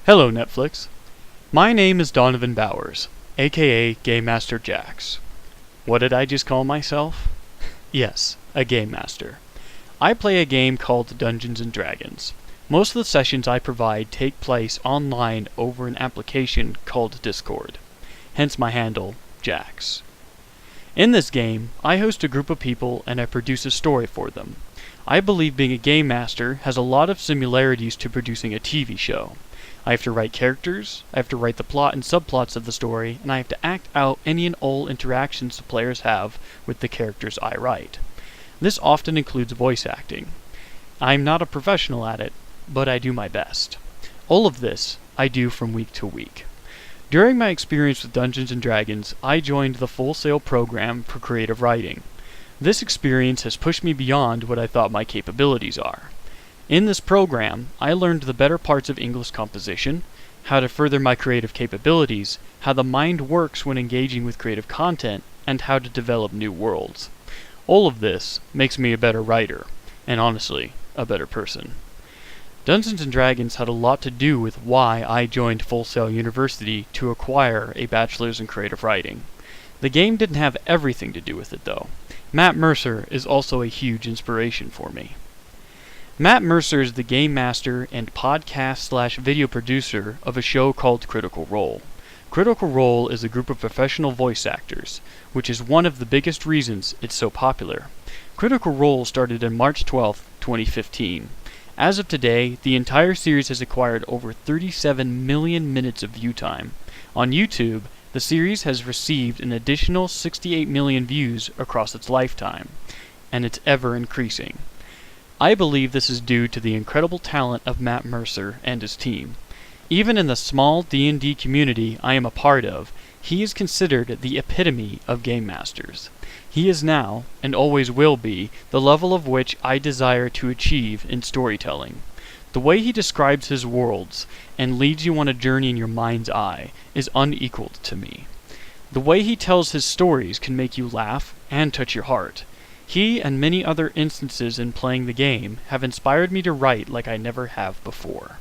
Hello, Netflix. My name is Donovan Bowers, aka Game Master Jax. What did I just call myself? Yes, a Game Master. I play a game called Dungeons & Dragons. Most of the sessions I provide take place online over an application called Discord, hence my handle, Jax. In this game, I host a group of people and I produce a story for them. I believe being a Game Master has a lot of similarities to producing a TV show. I have to write characters, I have to write the plot and subplots of the story, and I have to act out any and all interactions the players have with the characters I write. This often includes voice acting. I'm not a professional at it, but I do my best. All of this I do from week to week. During my experience with Dungeons & Dragons, I joined the Full Sail program for creative writing. This experience has pushed me beyond what I thought my capabilities are. In this program, I learned the better parts of English composition, how to further my creative capabilities, how the mind works when engaging with creative content, and how to develop new worlds. All of this makes me a better writer, and honestly, a better person. Dungeons & Dragons had a lot to do with why I joined Full Sail University to acquire a bachelor's in creative writing. The game didn't have everything to do with it though. Matt Mercer is also a huge inspiration for me. Matt Mercer is the game master and podcast/video producer of a show called Critical Role. Critical Role is a group of professional voice actors, which is one of the biggest reasons it's so popular. Critical Role started on March 12, 2015. As of today, the entire series has acquired over 37 million minutes of view time. On YouTube, the series has received an additional 68 million views across its lifetime, and it's ever increasing. I believe this is due to the incredible talent of Matt Mercer and his team. Even in the small D&D community I am a part of, he is considered the epitome of game masters. He is now, and always will be, the level of which I desire to achieve in storytelling. The way he describes his worlds and leads you on a journey in your mind's eye is unequaled to me. The way he tells his stories can make you laugh and touch your heart. He and many other instances in playing the game have inspired me to write like I never have before.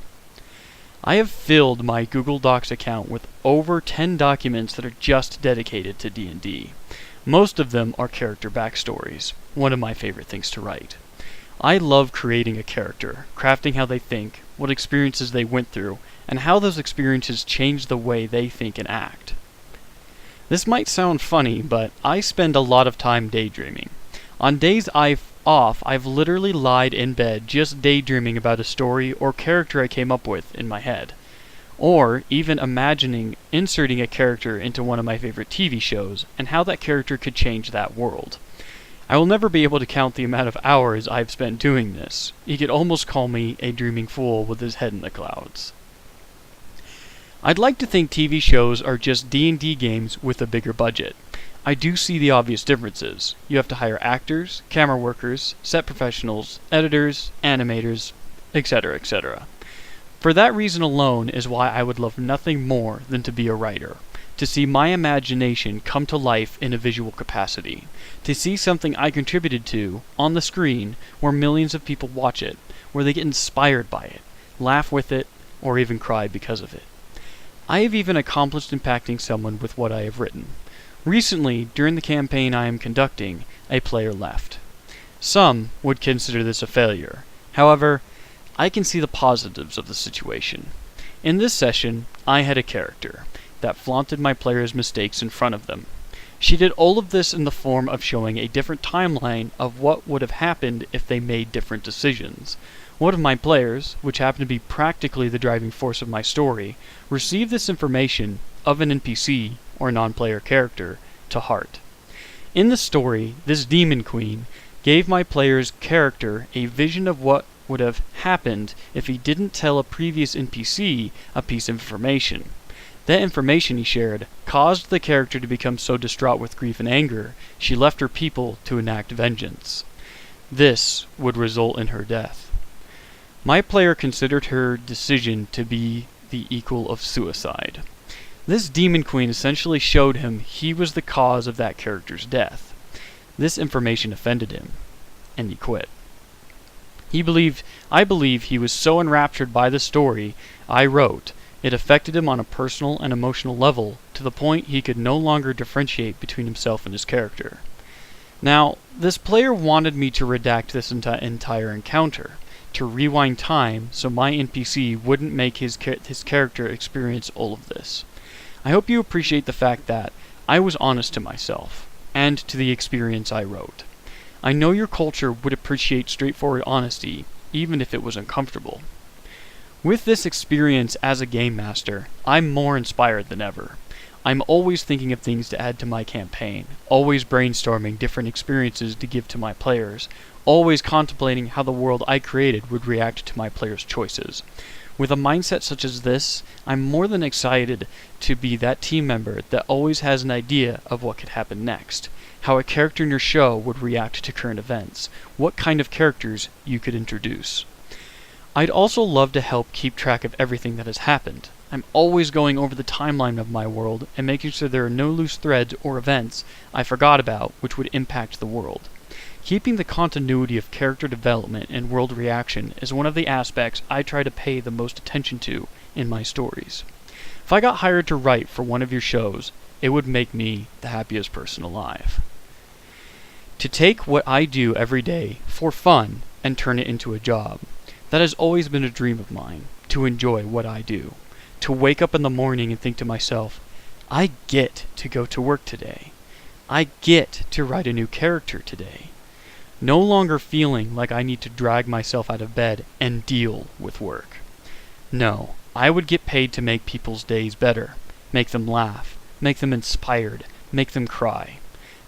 I have filled my Google Docs account with over 10 documents that are just dedicated to D&D. Most of them are character backstories, one of my favorite things to write. I love creating a character, crafting how they think, what experiences they went through, and how those experiences change the way they think and act. This might sound funny, but I spend a lot of time daydreaming. On days I've literally lied in bed just daydreaming about a story or character I came up with in my head. Or even imagining inserting a character into one of my favorite TV shows and how that character could change that world. I will never be able to count the amount of hours I've spent doing this. You could almost call me a dreaming fool with his head in the clouds. I'd like to think TV shows are just D&D games with a bigger budget. I do see the obvious differences. You have to hire actors, camera workers, set professionals, editors, animators, etc., etc. For that reason alone is why I would love nothing more than to be a writer. To see my imagination come to life in a visual capacity. To see something I contributed to on the screen where millions of people watch it, where they get inspired by it, laugh with it, or even cry because of it. I have even accomplished impacting someone with what I have written. Recently, during the campaign I am conducting, a player left. Some would consider this a failure. However, I can see the positives of the situation. In this session, I had a character that flaunted my players' mistakes in front of them. She did all of this in the form of showing a different timeline of what would have happened if they made different decisions. One of my players, which happened to be practically the driving force of my story, received this information of an NPC, or non-player character, to heart. In the story, this Demon Queen gave my player's character a vision of what would have happened if he didn't tell a previous NPC a piece of information. That information he shared caused the character to become so distraught with grief and anger, she left her people to enact vengeance. This would result in her death. My player considered her decision to be the equal of suicide. This Demon Queen essentially showed him he was the cause of that character's death. This information offended him, and he quit. I believe he was so enraptured by the story I wrote It affected him on a personal and emotional level to the point he could no longer differentiate between himself and his character. Now, this player wanted me to redact this entire encounter, to rewind time so my NPC wouldn't make his character experience all of this. I hope you appreciate the fact that I was honest to myself, and to the experience I wrote. I know your culture would appreciate straightforward honesty, even if it was uncomfortable. With this experience as a game master, I'm more inspired than ever. I'm always thinking of things to add to my campaign, always brainstorming different experiences to give to my players, always contemplating how the world I created would react to my players' choices. With a mindset such as this, I'm more than excited to be that team member that always has an idea of what could happen next, how a character in your show would react to current events, what kind of characters you could introduce. I'd also love to help keep track of everything that has happened. I'm always going over the timeline of my world and making sure there are no loose threads or events I forgot about which would impact the world. Keeping the continuity of character development and world reaction is one of the aspects I try to pay the most attention to in my stories. If I got hired to write for one of your shows, it would make me the happiest person alive. To take what I do every day for fun and turn it into a job. That has always been a dream of mine, to enjoy what I do. To wake up in the morning and think to myself, I get to go to work today. I get to write a new character today. No longer feeling like I need to drag myself out of bed and deal with work. No, I would get paid to make people's days better, make them laugh, make them inspired, make them cry,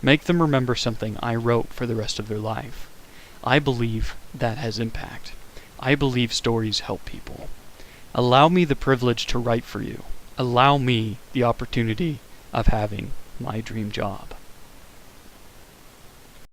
make them remember something I wrote for the rest of their life. I believe that has impact. I believe stories help people. Allow me the privilege to write for you. Allow me the opportunity of having my dream job.